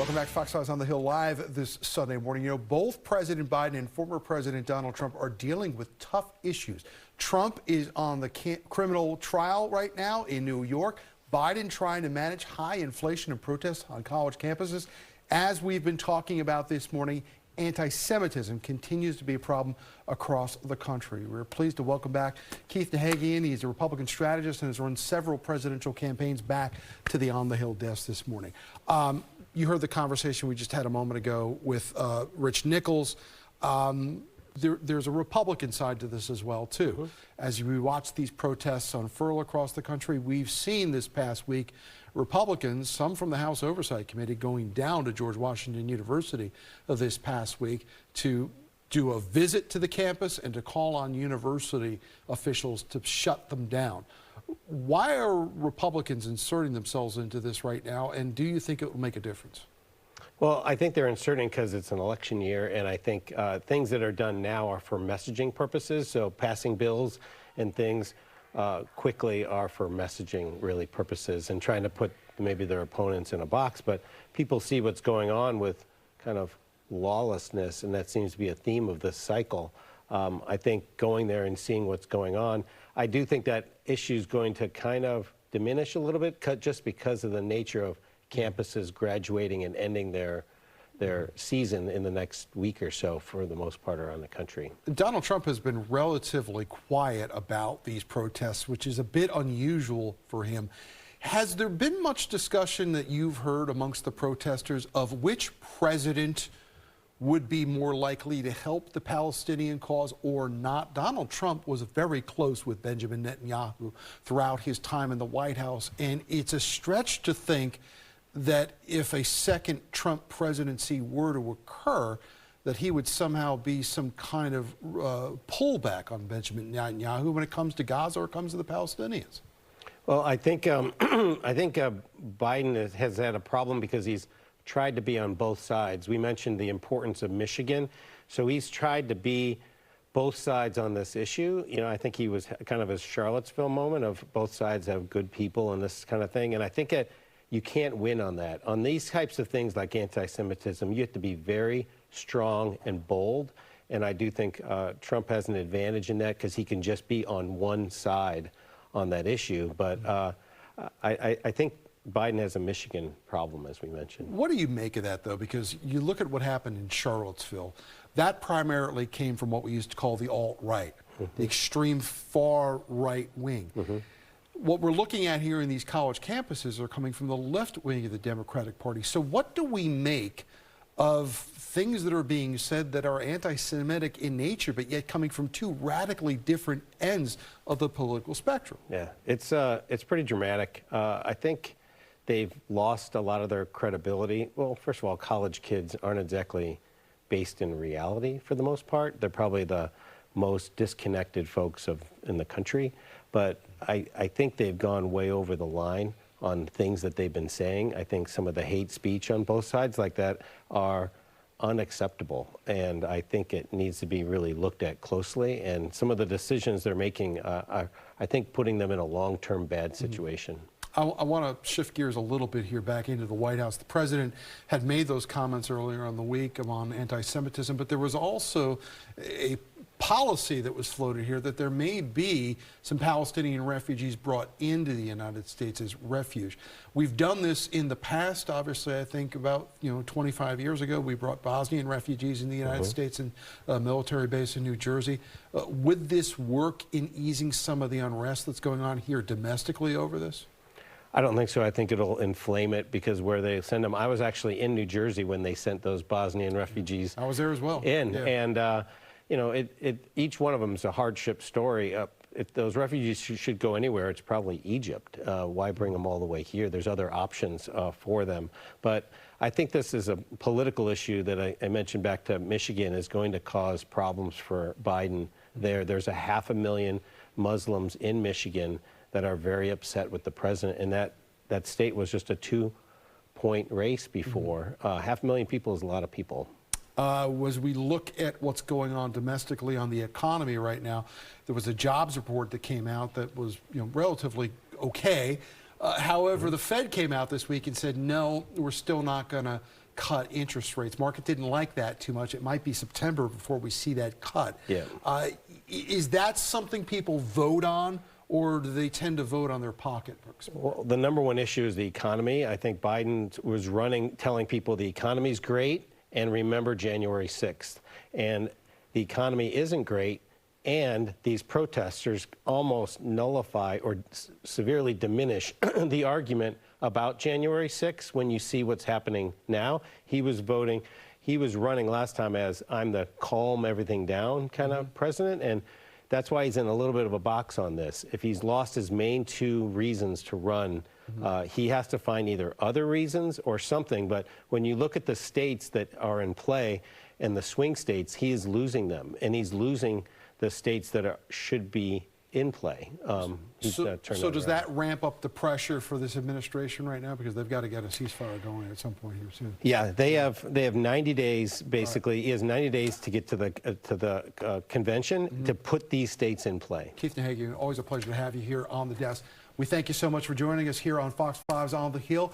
Welcome back to Fox News on the Hill Live this Sunday morning. You know, both President Biden and former President Donald Trump are dealing with tough issues. Trump is on the criminal trial right now in New York. Biden trying to manage high inflation and protests on college campuses. As we've been talking about this morning, anti-Semitism continues to be a problem across the country. We're pleased to welcome back Keith Nahigian. He's a Republican strategist and has run several presidential campaigns back to the On the Hill desk this morning. You heard the conversation we just had a moment ago with Rich Nichols. There's a Republican side to this as well, too. As we watch these protests unfurl across the country, we've seen this past week Republicans, some from the House Oversight Committee, going down to George Washington University this past week to do a visit to the campus and to call on university officials to shut them down. Why are Republicans inserting themselves into this right now, and do you think it will make a difference? Well, I think they're inserting because it's an election year, and I think things that are done now are for messaging purposes. So passing bills and things quickly are for messaging, really, purposes, and trying to put maybe their opponents in a box. But people see what's going on with kind of lawlessness, and that seems to be a theme of this cycle. I think going there and seeing what's going on, I do think that issue is going to kind of diminish a little bit just because of the nature of campuses graduating and ending their season in the next week or so for the most part around the country. Donald Trump has been relatively quiet about these protests, which is a bit unusual for him. Has there been much discussion that you've heard amongst the protesters of which president would be more likely to help the Palestinian cause or not? Donald Trump was very close with Benjamin Netanyahu throughout his time in the White House, and it's a stretch to think that if a second Trump presidency were to occur, that he would somehow be some kind of pullback on Benjamin Netanyahu when it comes to Gaza or comes to the Palestinians. Well, I think Biden has had a problem because he's tried to be on both sides. We mentioned the importance of Michigan, so he's tried to be both sides on this issue. You know, I think he was kind of a Charlottesville moment of both sides have good people and this kind of thing, and I think you can't win on that. On these types of things like anti-Semitism, you have to be very strong and bold, and I do think Trump has an advantage in that because he can just be on one side on that issue. But I think Biden has a Michigan problem, as we mentioned. What do you make of that, though? Because you look at what happened in Charlottesville. That primarily came from what we used to call the alt-right, the extreme far-right wing. What we're looking at here in these college campuses are coming from the left wing of the Democratic Party. So what do we make of things that are being said that are anti-Semitic in nature, but yet coming from two radically different ends of the political spectrum? Yeah, it's pretty dramatic. I think they've lost a lot of their credibility. Well, first of all, college kids aren't exactly based in reality for the most part. They're probably the most disconnected folks in the country. But I think they've gone way over the line on things that they've been saying. I think some of the hate speech on both sides like that are unacceptable, and I think it needs to be really looked at closely. And some of the decisions they're making are, I think, putting them in a long-term bad situation. I want to shift gears a little bit here back into the White House. The president had made those comments earlier in the week on anti-Semitism, but there was also a policy that was floated here that there may be some Palestinian refugees brought into the United States as refuge. We've done this in the past. Obviously, I think about 25 years ago, we brought Bosnian refugees in the United States and a military base in New Jersey. Would this work in easing some of the unrest that's going on here domestically over this? I don't think so. I think it'll inflame it because where they send them, I was actually in New Jersey when they sent those Bosnian refugees. I was there as well. And each one of them is a hardship story. If those refugees should go anywhere, it's probably Egypt. Why bring them all the way here? There's other options for them. But I think this is a political issue that I mentioned back to Michigan is going to cause problems for Biden there. There's 500,000 Muslims in Michigan that are very upset with the president, and that state was just a 2-point race before. 500,000 people is a lot of people. As we look at what's going on domestically on the economy right now, there was a jobs report that came out that was relatively okay. However, the Fed came out this week and said, no, we're still not going to cut interest rates. Market didn't like that too much. It might be September before we see that cut. Yeah. Is that something people vote on, or do they tend to vote on their pocketbooks? Well, the number one issue is the economy. I think Biden was telling people the economy's great, and remember January 6th. And the economy isn't great, and these protesters almost nullify or severely diminish the argument about January 6th when you see what's happening now. He was running last time as I'm the calm everything down kind of president, and that's why he's in a little bit of a box on this. If he's lost his main two reasons to run, he has to find either other reasons or something. But when you look at the states that are in play and the swing states, he is losing them, and he's losing the states that should be in play. So does that ramp up the pressure for this administration right now, because they've got to get a ceasefire going at some point here soon? Yeah, they have 90 days basically. Right. He has 90 days to get to the convention to put these states in play. Keith Nahigian, always a pleasure to have you here on the desk. We thank you so much for joining us here on Fox 5's On the Hill.